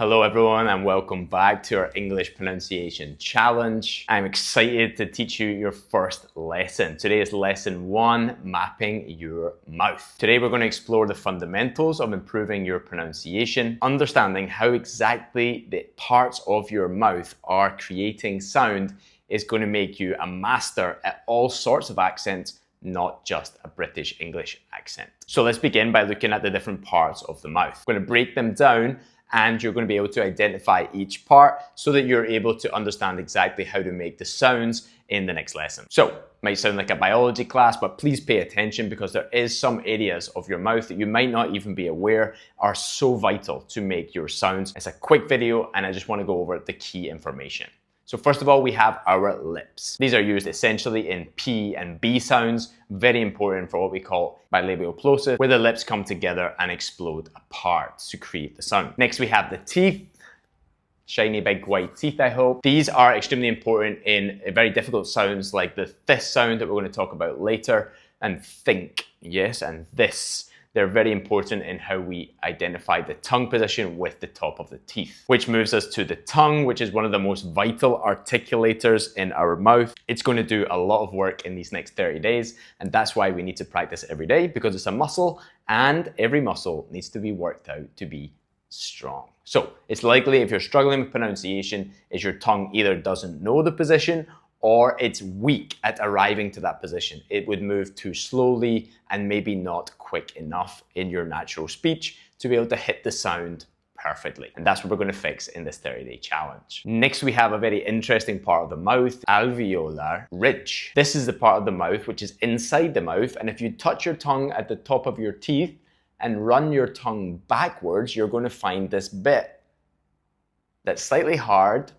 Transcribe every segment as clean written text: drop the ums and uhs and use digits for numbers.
Hello everyone and welcome back to our English pronunciation challenge. I'm excited to teach you your first lesson. Today is lesson 1, mapping your mouth. Today we're going to explore the fundamentals of improving your pronunciation, understanding how exactly the parts of your mouth are creating sound is going to make you a master at all sorts of accents, not just a British English accent. So let's begin by looking at the different parts of the mouth. I'm going to break them down and you're going to be able to identify each part so that you're able to understand exactly how to make the sounds in the next lesson. So, might sound like a biology class, but please pay attention because there is some areas of your mouth that you might not even be aware are so vital to make your sounds. It's a quick video and I just want to go over the key information. So first of all, we have our lips. These are used essentially in P and B sounds, very important for what we call bilabial plosive, where the lips come together and explode apart to create the sound. Next, we have the teeth. Shiny big white teeth, I hope. These are extremely important in very difficult sounds like the this sound that we're going to talk about later, and think, yes, and this. They're very important in how we identify the tongue position with the top of the teeth, which moves us to the tongue, which is one of the most vital articulators in our mouth. It's going to do a lot of work in these next 30 days, and that's why we need to practice every day because it's a muscle and every muscle needs to be worked out to be strong. So it's likely if you're struggling with pronunciation, is your tongue either doesn't know the position or it's weak at arriving to that position. It would move too slowly and maybe not quick enough in your natural speech to be able to hit the sound perfectly. And that's what we're going to fix in this 30-day challenge. Next, we have a very interesting part of the mouth, alveolar ridge. This is the part of the mouth which is inside the mouth, and if you touch your tongue at the top of your teeth and run your tongue backwards, you're going to find this bit that's slightly hard,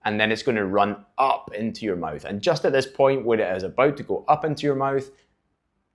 and then it's going to run up into your mouth. And just at this point where it is about to go up into your mouth,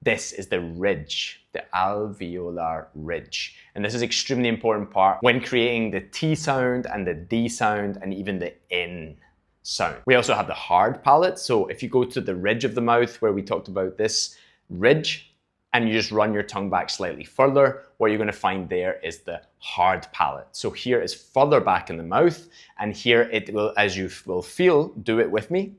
this is the ridge, the alveolar ridge. And this is an extremely important part when creating the T sound and the D sound and even the N sound. We also have the hard palate. So if you go to the ridge of the mouth where we talked about this ridge, and you just run your tongue back slightly further, what you're going to find there is the hard palate. So here is further back in the mouth, and here it will, as you will feel, do it with me,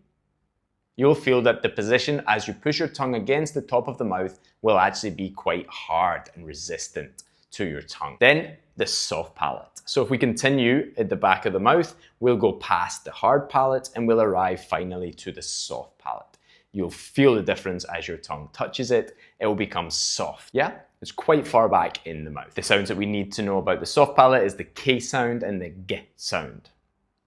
you'll feel that the position as you push your tongue against the top of the mouth will actually be quite hard and resistant to your tongue. Then the soft palate. So if we continue at the back of the mouth, we'll go past the hard palate and we'll arrive finally to the soft palate. You'll feel the difference as your tongue touches it. It will become soft. Yeah? It's quite far back in the mouth. The sounds that we need to know about the soft palate is the K sound and the G sound.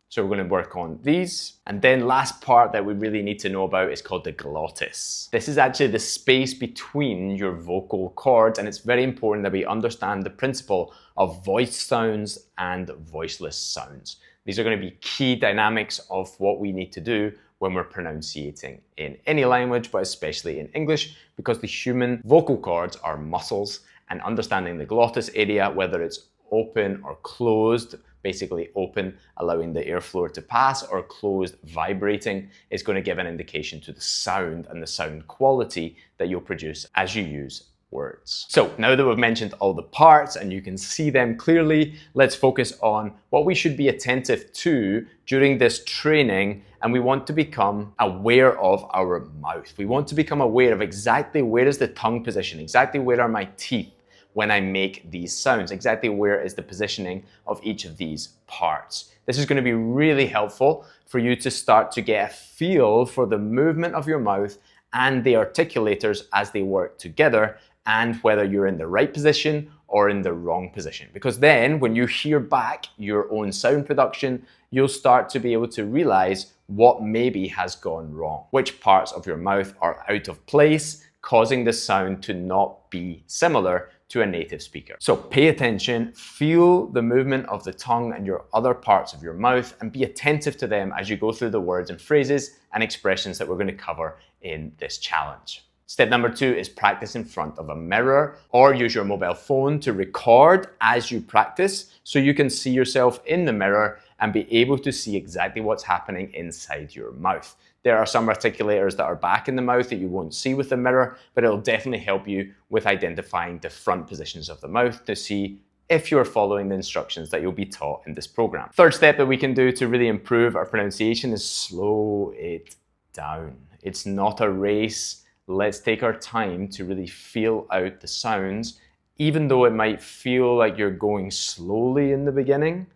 So we're going to work on these. And then last part that we really need to know about is called the glottis. This is actually the space between your vocal cords, and it's very important that we understand the principle of voice sounds and voiceless sounds. These are going to be key dynamics of what we need to do when we're pronunciating in any language, but especially in English, because the human vocal cords are muscles, and understanding the glottis area, whether it's open or closed, basically open, allowing the airflow to pass, or closed, vibrating, is going to give an indication to the sound and the sound quality that you'll produce as you use words. So now that we've mentioned all the parts and you can see them clearly, let's focus on what we should be attentive to during this training. And we want to become aware of our mouth. We want to become aware of exactly where is the tongue position, exactly where are my teeth when I make these sounds, exactly where is the positioning of each of these parts. This is going to be really helpful for you to start to get a feel for the movement of your mouth and the articulators as they work together, and whether you're in the right position or in the wrong position. Because then when you hear back your own sound production, you'll start to be able to realize what maybe has gone wrong, which parts of your mouth are out of place, causing the sound to not be similar to a native speaker. So pay attention, feel the movement of the tongue and your other parts of your mouth, and be attentive to them as you go through the words and phrases and expressions that we're going to cover in this challenge. Step number 2 is practice in front of a mirror, or use your mobile phone to record as you practice so you can see yourself in the mirror and be able to see exactly what's happening inside your mouth. There are some articulators that are back in the mouth that you won't see with the mirror, but it'll definitely help you with identifying the front positions of the mouth to see if you're following the instructions that you'll be taught in this program. Third step that we can do to really improve our pronunciation is slow it down. It's not a race. Let's take our time to really feel out the sounds, even though it might feel like you're going slowly in the beginning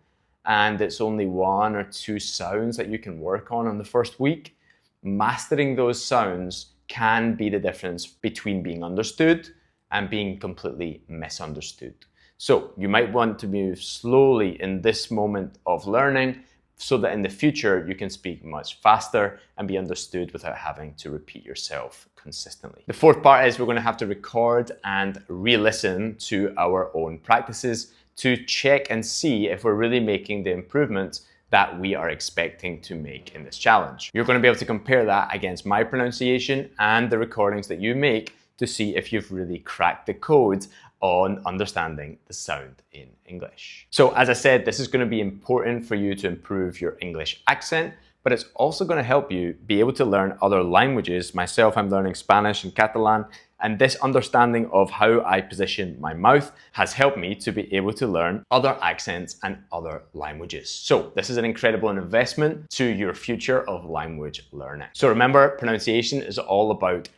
and it's only 1 or 2 sounds that you can work on the first week. Mastering those sounds can be the difference between being understood and being completely misunderstood. So you might want to move slowly in this moment of learning so that in the future you can speak much faster and be understood without having to repeat yourself consistently. The fourth part is we're going to have to record and re-listen to our own practices to check and see if we're really making the improvements that we are expecting to make in this challenge. You're going to be able to compare that against my pronunciation and the recordings that you make to see if you've really cracked the code on understanding the sound in English. So as I said, this is going to be important for you to improve your English accent, but it's also going to help you be able to learn other languages. Myself, I'm learning Spanish and Catalan, and this understanding of how I position my mouth has helped me to be able to learn other accents and other languages. So this is an incredible investment to your future of language learning. So remember, pronunciation is all about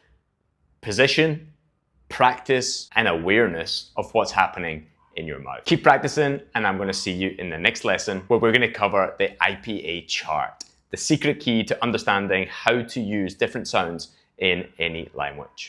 position, practice, and awareness of what's happening in your mouth. Keep practicing, and I'm going to see you in the next lesson where we're going to cover the IPA chart, the secret key to understanding how to use different sounds in any language.